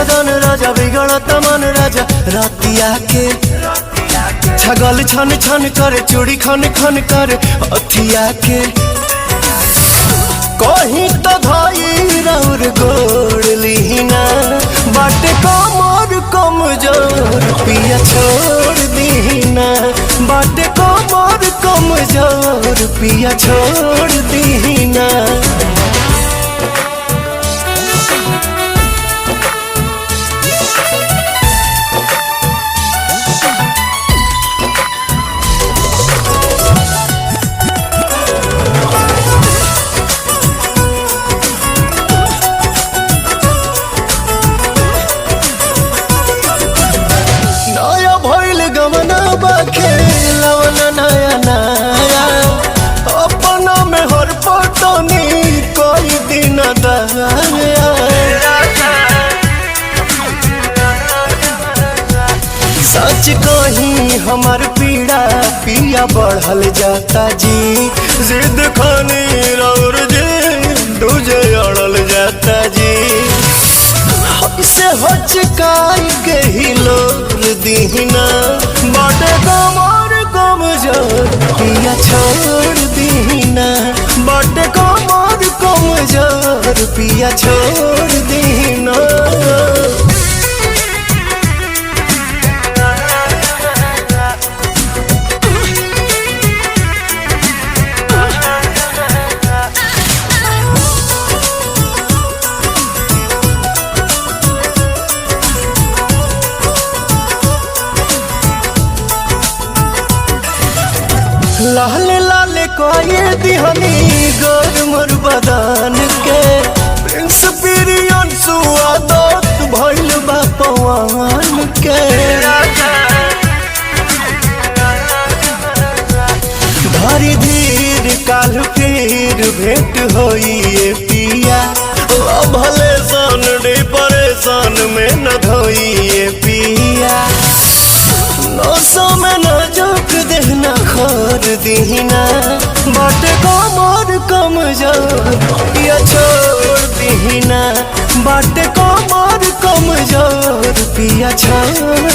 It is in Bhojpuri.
बदन राजा बिगड़त मन राजा रातिया के छगल छन छन करे चूड़ी खन खन करे अथिया के कहीं तो धाई रौर गोड़ लीना बाटे कमर कमजोर पिया छोड़ दीना बाटे कमर कमजोर पिया छोड़ दीना। खेलवना नया नया अपना में हर पटनी कोई दिन दया सच कहीं हमार पीड़ा पिया बढ़ल जाता जी जिद खानी और जी दूजे अड़ल जाता जी से हचकाई के ही लोर दीना बाटे कमर कमजोर पिया छोड़ दीना बाटे कमर कमजोर पिया छोड़ दीना। लाल लाल कोये दिहनी गोर मोर बदन के प्रिंस पिरियन सुआदत भइल बा पवन के धरी धीर काल फिर भेंट होइए पिया भले सन डे परेशान में न धोइए पिया नौसों में न जोक देना खोर दीना बाटे कमर कमजोर पिया छोड़ दीना बाटे कमर कमजोर पिया छोड़